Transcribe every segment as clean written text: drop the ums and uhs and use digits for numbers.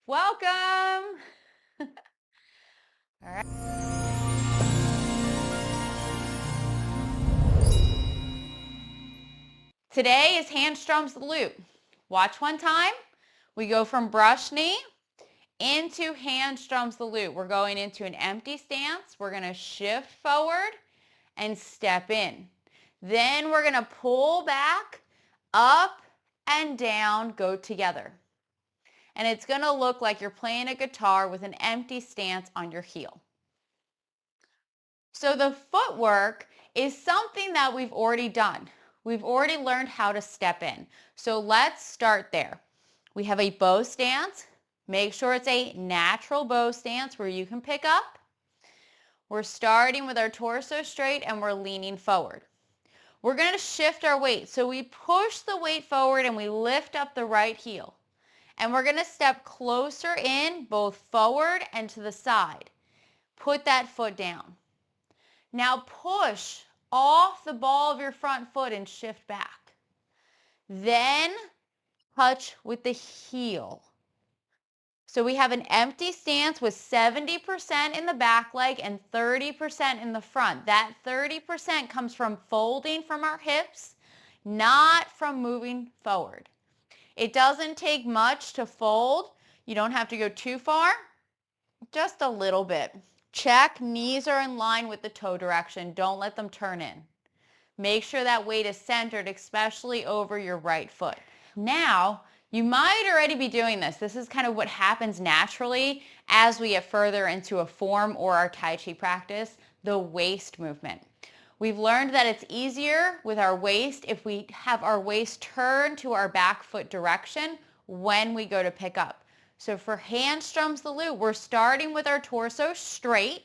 Welcome. All right. Today is hand strums the lute. Watch one time. We go from brush knee into hand strums the lute. We're going into an empty stance. We're going to shift forward and step in. Then we're going to pull back, up and down, go together. And it's going to look like you're playing a guitar with an empty stance on your heel. So the footwork is something that we've already done. We've already learned how to step in. So let's start there. We have a bow stance. Make sure it's a natural bow stance where you can pick up. We're starting with our torso straight and we're leaning forward. We're going to shift our weight. So we push the weight forward and we lift up the right heel. And we're going to step closer in, both forward and to the side. Put that foot down. Now push off the ball of your front foot and shift back. Then touch with the heel. So we have an empty stance with 70% in the back leg and 30% in the front. That 30% comes from folding from our hips, not from moving forward. It doesn't take much to fold. You don't have to go too far, just a little bit. Check knees are in line with the toe direction. Don't let them turn in. Make sure that weight is centered, especially over your right foot. Now, you might already be doing this. This is kind of what happens naturally as we get further into a form or our Tai Chi practice, the waist movement. We've learned that it's easier with our waist if we have our waist turned to our back foot direction when we go to pick up. So for hand strums the lute, we're starting with our torso straight.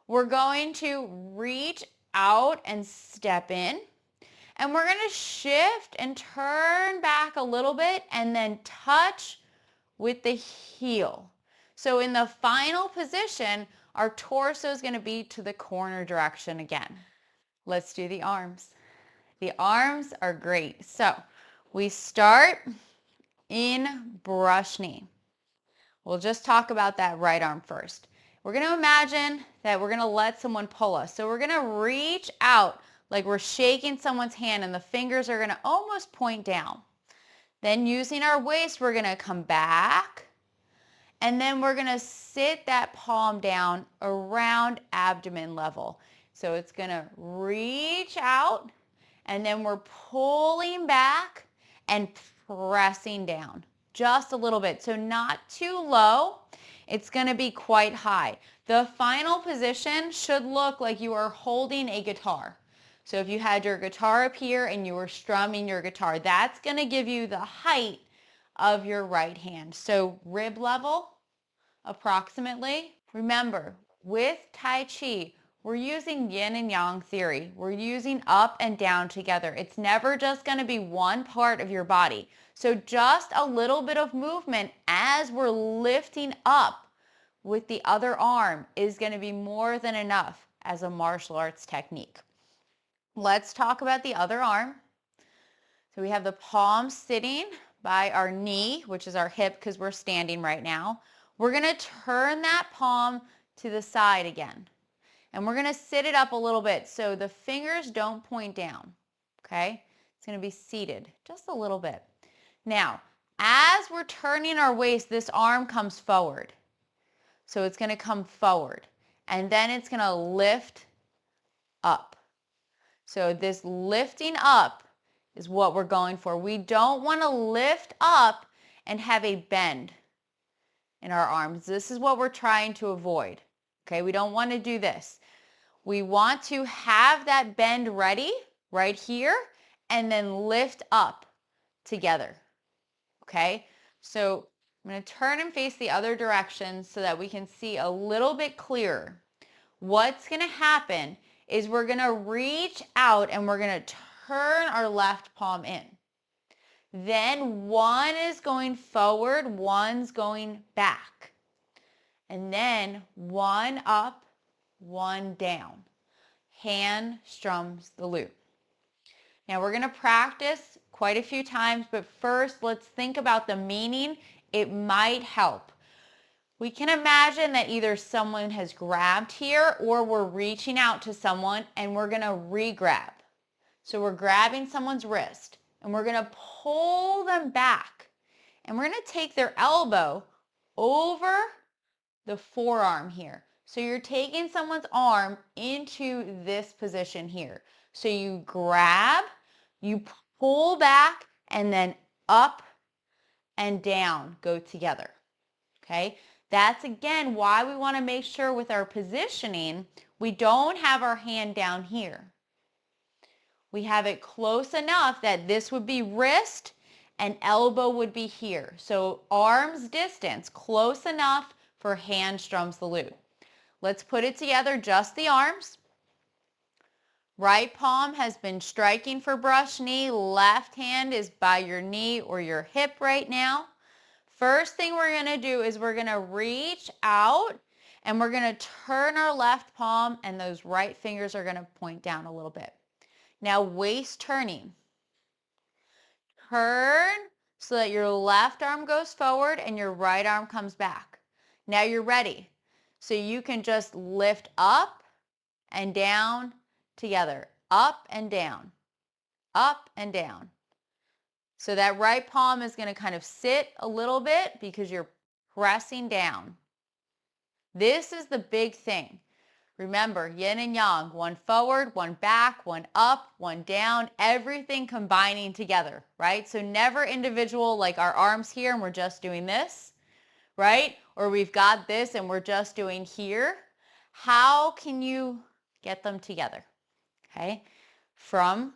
We're going to reach out and step in. And we're going to shift and turn back a little bit and then touch with the heel. So in the final position, our torso is going to be to the corner direction again. Let's do the arms. The arms are great. So we start in brush knee. We'll just talk about that right arm first. We're going to imagine that we're going to let someone pull us. So we're going to reach out like we're shaking someone's hand and the fingers are going to almost point down. Then using our waist, we're going to come back and then we're going to sit that palm down around abdomen level. So it's going to reach out and then we're pulling back and pressing down just a little bit. So not too low. It's going to be quite high. The final position should look like you are holding a guitar. So if you had your guitar up here and you were strumming your guitar, that's going to give you the height of your right hand. So rib level, approximately. Remember, with Tai Chi, we're using yin and yang theory. We're using up and down together. It's never just going to be one part of your body. So just a little bit of movement as we're lifting up with the other arm is going to be more than enough as a martial arts technique. Let's talk about the other arm. So we have the palm sitting by our knee, which is our hip because we're standing right now. We're going to turn that palm to the side again. And we're going to sit it up a little bit so the fingers don't point down. Okay? It's going to be seated just a little bit. Now, as we're turning our waist, this arm comes forward. So it's going to come forward. And then it's going to lift up. So this lifting up is what we're going for. We don't want to lift up and have a bend in our arms. This is what we're trying to avoid. Okay, we don't want to do this. We want to have that bend ready right here and then lift up together. Okay, so I'm going to turn and face the other direction so that we can see a little bit clearer. What's going to happen is we're going to reach out and we're going to turn our left palm in. Then one is going forward, one's going back. And then one up, one down. Hand strums the lute. Now we're going to practice quite a few times, but first let's think about the meaning it might help. We can imagine that either someone has grabbed here or we're reaching out to someone and we're going to re-grab. So we're grabbing someone's wrist and we're going to pull them back and we're going to take their elbow over the forearm here. So you're taking someone's arm into this position here. So you grab, you pull back, and then up and down go together. Okay? That's again why we want to make sure with our positioning, we don't have our hand down here. We have it close enough that this would be wrist and elbow would be here. So arms distance, close enough for hand strums the lute. Let's put it together, just the arms. Right palm has been striking for brush knee. Left hand is by your knee or your hip right now. First thing we're going to do is we're going to reach out and we're going to turn our left palm and those right fingers are going to point down a little bit. Now waist turning. Turn so that your left arm goes forward and your right arm comes back. Now you're ready. So you can just lift up and down together. Up and down. Up and down. So that right palm is going to kind of sit a little bit because you're pressing down. This is the big thing. Remember, yin and yang, one forward, one back, one up, one down, everything combining together, right? So never individual like our arms here and we're just doing this, right? Or we've got this and we're just doing here. How can you get them together? Okay, from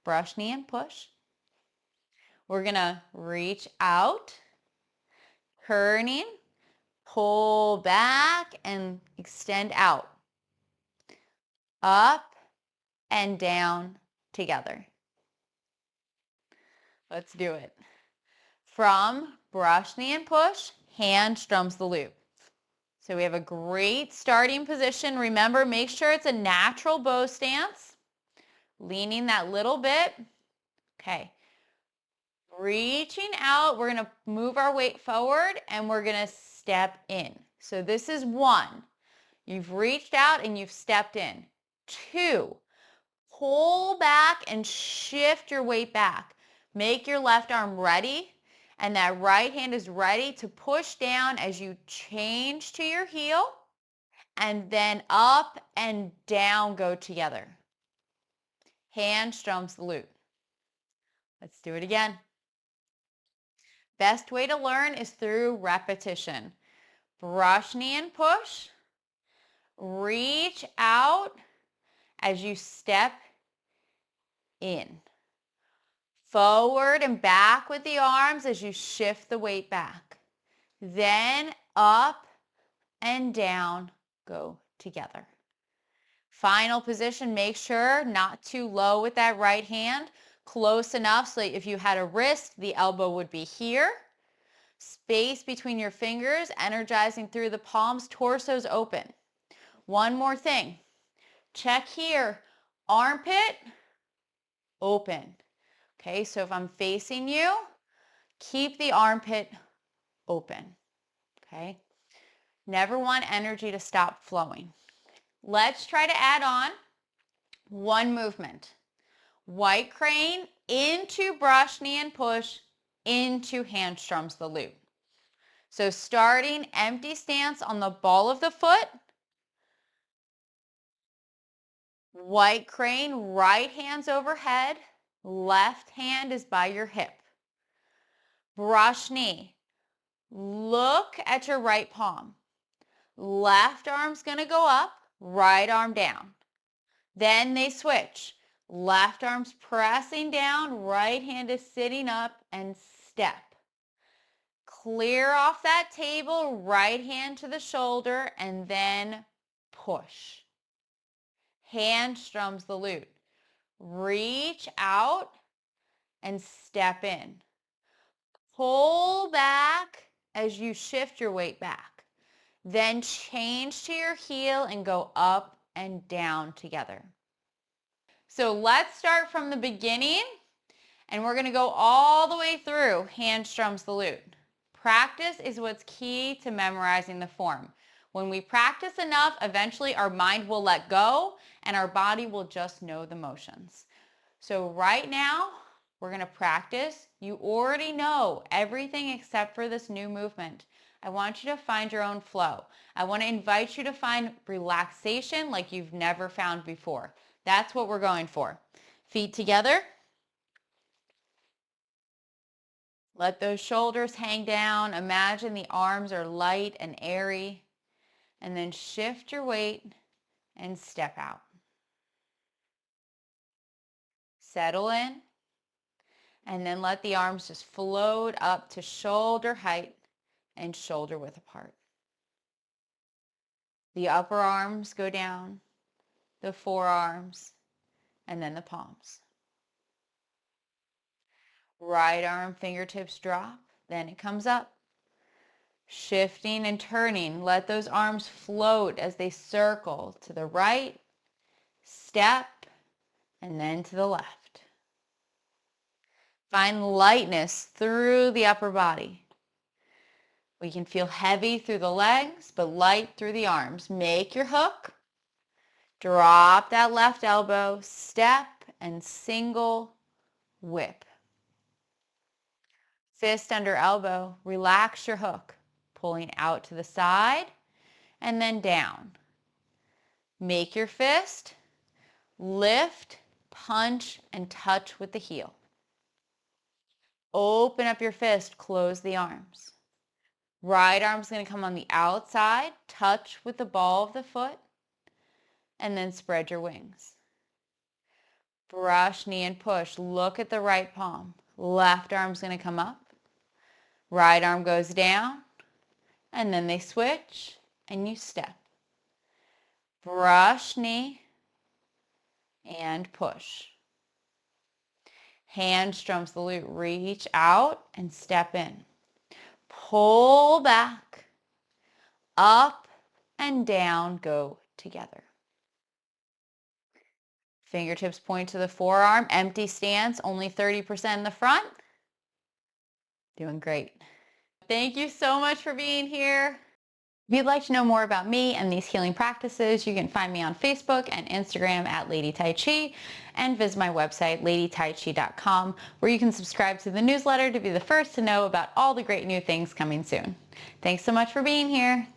brush, knee, and push. We're going to reach out, turning, pull back, and extend out. Up and down together. Let's do it. From brush, knee, and push, hand strums the lute. So we have a great starting position. Remember, make sure it's a natural bow stance. Leaning that little bit. Okay. Reaching out, we're going to move our weight forward and we're going to step in. So this is 1. You've reached out and you've stepped in. 2, pull back and shift your weight back. Make your left arm ready and that right hand is ready to push down as you change to your heel and then up and down go together. Hand strums the lute. Let's do it again. Best way to learn is through repetition. Brush, knee, and push. Reach out as you step in. Forward and back with the arms as you shift the weight back. Then up and down go together. Final position, make sure not too low with that right hand. Close enough so that if you had a wrist, the elbow would be here. Space between your fingers, energizing through the palms, torso's open. One more thing. Check here. Armpit, open. Okay, so if I'm facing you, keep the armpit open. Okay? Never want energy to stop flowing. Let's try to add on one movement. White crane into brush, knee, and push into hand strums the lute. So starting empty stance on the ball of the foot. White crane, right hand's overhead. Left hand is by your hip. Brush knee. Look at your right palm. Left arm's going to go up, right arm down. Then they switch. Left arm's pressing down, right hand is sitting up and step. Clear off that table, right hand to the shoulder and then push. Hand strums the lute. Reach out and step in. Pull back as you shift your weight back. Then change to your heel and go up and down together. So let's start from the beginning and we're going to go all the way through hand strums the lute. Practice is what's key to memorizing the form. When we practice enough, eventually our mind will let go and our body will just know the motions. So right now, we're going to practice. You already know everything except for this new movement. I want you to find your own flow. I want to invite you to find relaxation like you've never found before. That's what we're going for. Feet together. Let those shoulders hang down. Imagine the arms are light and airy. And then shift your weight and step out. Settle in. And then let the arms just float up to shoulder height and shoulder width apart. The upper arms go down, the forearms, and then the palms. Right arm fingertips drop, then it comes up. Shifting and turning, let those arms float as they circle to the right, step, and then to the left. Find lightness through the upper body. We can feel heavy through the legs, but light through the arms. Make your hook. Drop that left elbow, step, and single whip. Fist under elbow, relax your hook, pulling out to the side and then down. Make your fist, lift, punch, and touch with the heel. Open up your fist, close the arms. Right arm's going to come on the outside, touch with the ball of the foot, and then spread your wings. Brush, knee, and push. Look at the right palm. Left arm's going to come up. Right arm goes down, and then they switch, and you step. Brush, knee, and push. Hand strums the lute. Reach out and step in. Pull back, up and down, go together. Fingertips point to the forearm. Empty stance, only 30% in the front. Doing great. Thank you so much for being here. If you'd like to know more about me and these healing practices, you can find me on Facebook and Instagram at Lady Tai Chi and visit my website, ladytaichi.com, where you can subscribe to the newsletter to be the first to know about all the great new things coming soon. Thanks so much for being here.